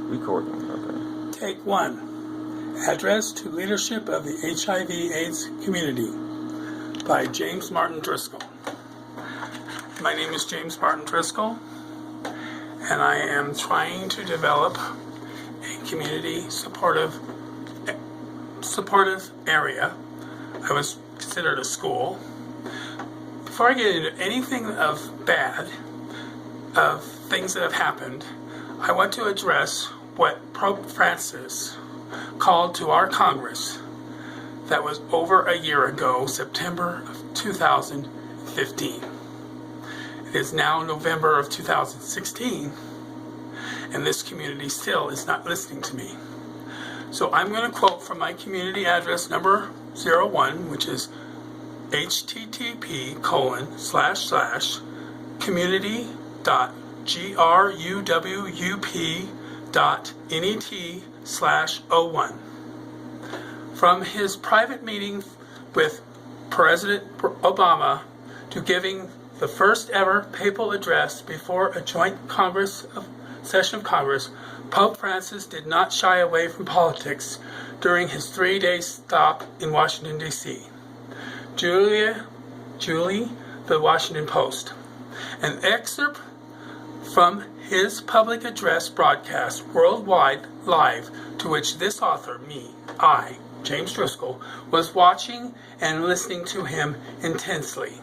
Recording, okay. Take 1. Address to Leadership of the HIV/AIDS Community by James Martin Driscoll. My name is James Martin Driscoll, and I am trying to develop a community supportive area. I was considered a school. Before I get into anything of things that have happened, I want to address what Pope Francis called to our Congress that was over a year ago, September of 2015. It is now November of 2016, and this community still is not listening to me. So I'm going to quote from my community address number 01, which is http://community.gruwup.net/01. From his private meeting with President Obama to giving the first ever papal address before a joint session of Congress, Pope Francis did not shy away from politics during his 3-day stop in Washington, D.C. Julie, the Washington Post. An excerpt from his public address broadcast worldwide live, to which this author, I, James Driscoll, was watching and listening to him intensely.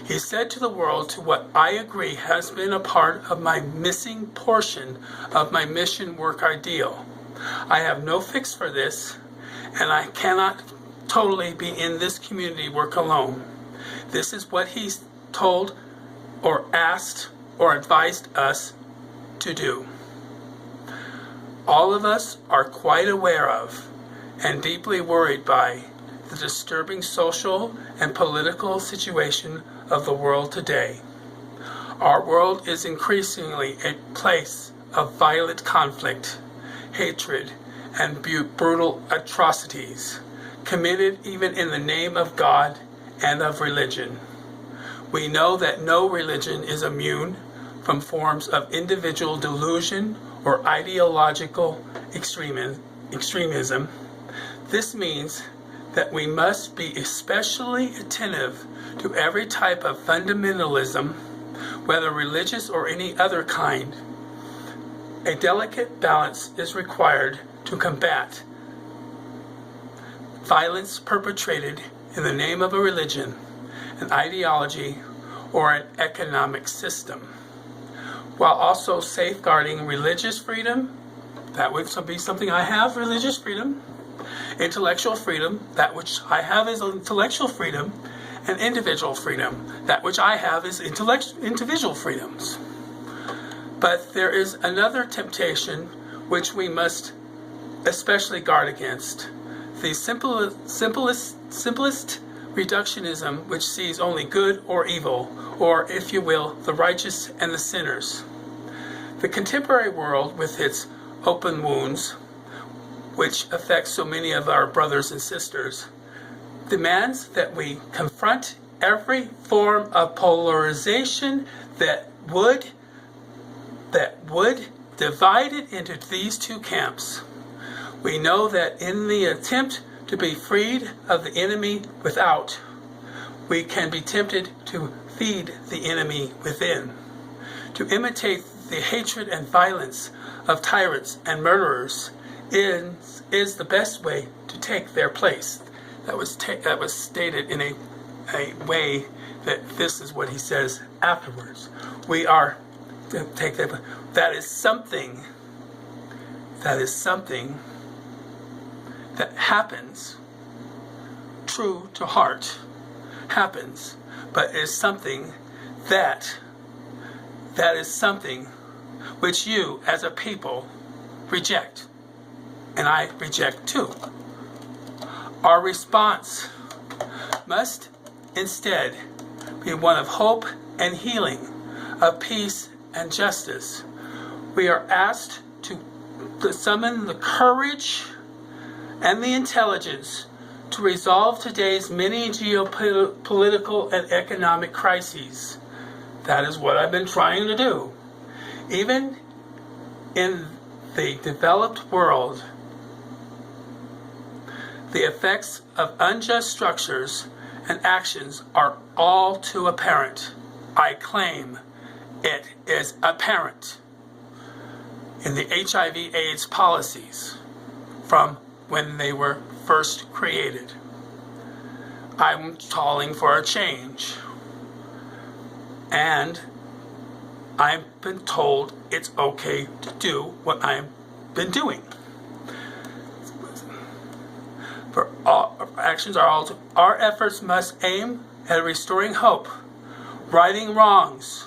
He said to the world, to what I agree has been a part of my missing portion of my mission work ideal. I have no fix for this, and I cannot totally be in this community work alone. This is what he told or asked or advised us to do. All of us are quite aware of and deeply worried by the disturbing social and political situation of the world today. Our world is increasingly a place of violent conflict, hatred, and brutal atrocities, committed even in the name of God and of religion. We know that no religion is immune from forms of individual delusion or ideological extremism. This means that we must be especially attentive to every type of fundamentalism, whether religious or any other kind. A delicate balance is required to combat violence perpetrated in the name of a religion, an ideology, or an economic system, while also safeguarding religious freedom. That would be something I have, religious freedom. Intellectual freedom, that which I have is intellectual freedom. And individual freedom, that which I have is individual freedoms. But there is another temptation which we must especially guard against. The simplest reductionism, which sees only good or evil, or, if you will, the righteous and the sinners. The contemporary world, with its open wounds, which affects so many of our brothers and sisters, demands that we confront every form of polarization that would divide it into these two camps. We know that in the attempt to be freed of the enemy without, we can be tempted to feed the enemy within. To imitate the hatred and violence of tyrants and murderers is the best way to take their place. That was stated in a way that this is what he says afterwards. We are to take that. That is something that happens, true to heart, happens, but is something that is something which you as a people reject, and I reject too. Our response must instead be one of hope and healing, of peace and justice. We are asked to summon the courage and the intelligence to resolve today's many geopolitical and economic crises. That is what I've been trying to do. Even in the developed world, the effects of unjust structures and actions are all too apparent. I claim it is apparent in the HIV/AIDS policies from when they were first created. I'm calling for a change. And I've been told it's okay to do what I've been doing. For all actions are all our efforts must aim at restoring hope, righting wrongs,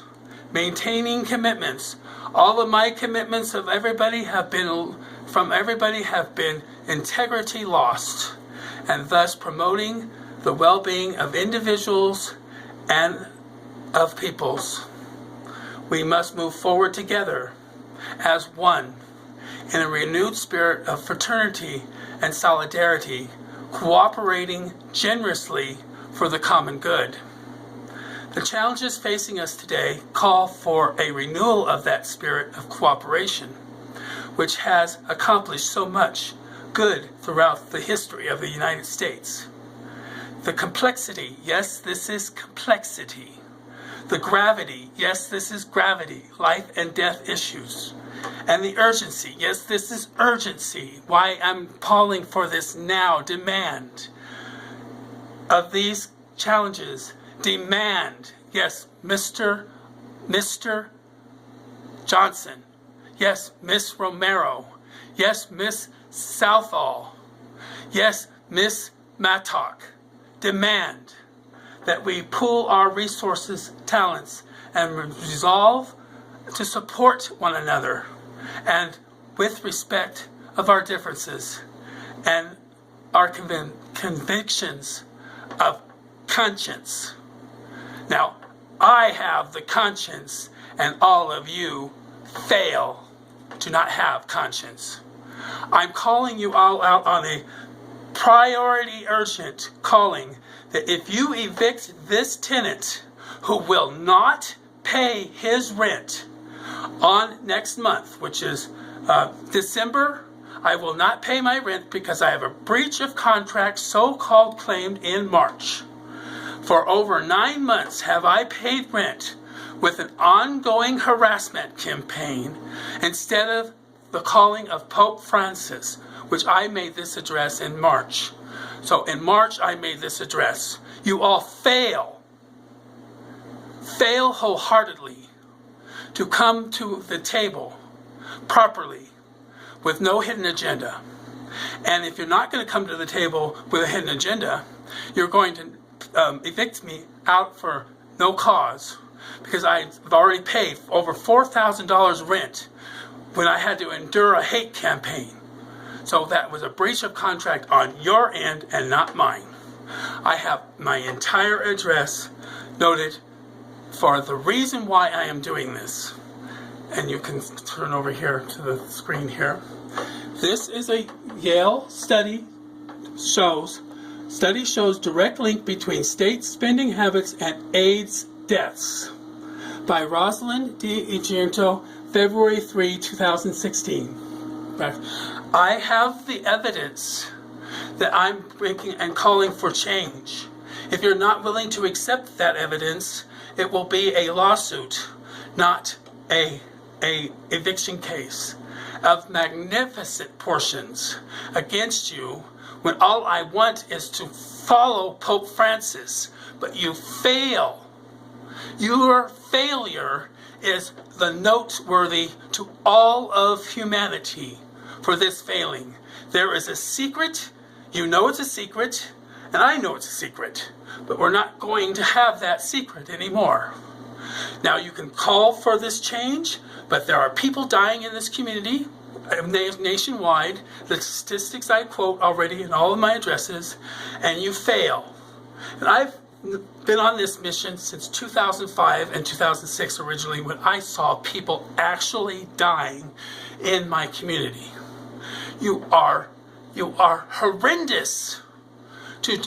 maintaining commitments. All of my commitments of everybody have been integrity lost, and thus promoting the well-being of individuals and of peoples. We must move forward together as one in a renewed spirit of fraternity and solidarity, cooperating generously for the common good. The challenges facing us today call for a renewal of that spirit of cooperation, which has accomplished so much good throughout the history of the United States. The complexity, yes, this is complexity. The gravity, yes, this is gravity, life and death issues. And the urgency, yes, this is urgency. Why I'm calling for this now, demand of these challenges. Demand, yes, Mr. Johnson, yes, Miss Romero, yes, Miss Southall, yes, Miss Mattock. Demand that we pool our resources, talents, and resolve to support one another, and with respect of our differences and our convictions of conscience. Now, I have the conscience, and all of you fail to not have conscience. I'm calling you all out on a priority urgent calling that if you evict this tenant who will not pay his rent on next month, which is December, I will not pay my rent because I have a breach of contract so-called claimed in March. For over 9 months have I paid rent with an ongoing harassment campaign instead of the calling of Pope Francis, which I made this address in March. So in March I made this address. You all fail wholeheartedly to come to the table properly with no hidden agenda. And if you're not going to come to the table with a hidden agenda, you're going to evict me out for no cause, because I've already paid over $4,000 rent when I had to endure a hate campaign. So that was a breach of contract on your end and not mine. I have my entire address noted for the reason why I am doing this. And you can turn over here to the screen here. This is a Yale study shows direct link between state spending habits and AIDS deaths by Rosalind D. Egiento, February 3, 2016. I have the evidence that I'm bringing and calling for change. If you're not willing to accept that evidence, it will be a lawsuit, not a eviction case of magnificent portions against you, when all I want is to follow Pope Francis. But you fail. Your failure is the noteworthy to all of humanity for this failing. There is a secret. You know it's a secret, and I know it's a secret, but we're not going to have that secret anymore. Now, you can call for this change, but there are people dying in this community nationwide. The statistics I quote already in all of my addresses, and you fail. And I've been on this mission since 2005 and 2006 originally, when I saw people actually dying in my community. You are horrendous to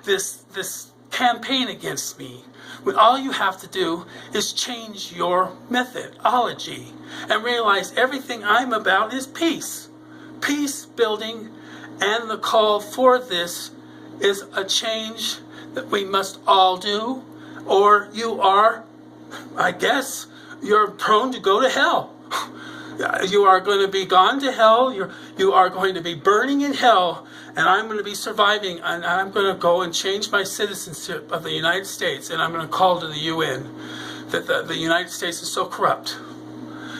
this campaign against me, when all you have to do is change your methodology and realize everything I'm about is peace. Peace building, and the call for this is a change that we must all do, or you are, I guess, you're prone to go to hell. You are going to be gone to hell. You are going to be burning in hell, and I'm going to be surviving, and I'm going to go and change my citizenship of the United States, and I'm going to call to the UN that the United States is so corrupt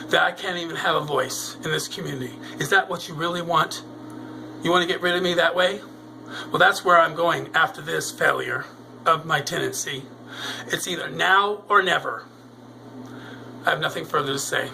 that I can't even have a voice in this community. Is that what you really want? You want to get rid of me that way? Well, that's where I'm going after this failure of my tenancy. It's either now or never. I have nothing further to say.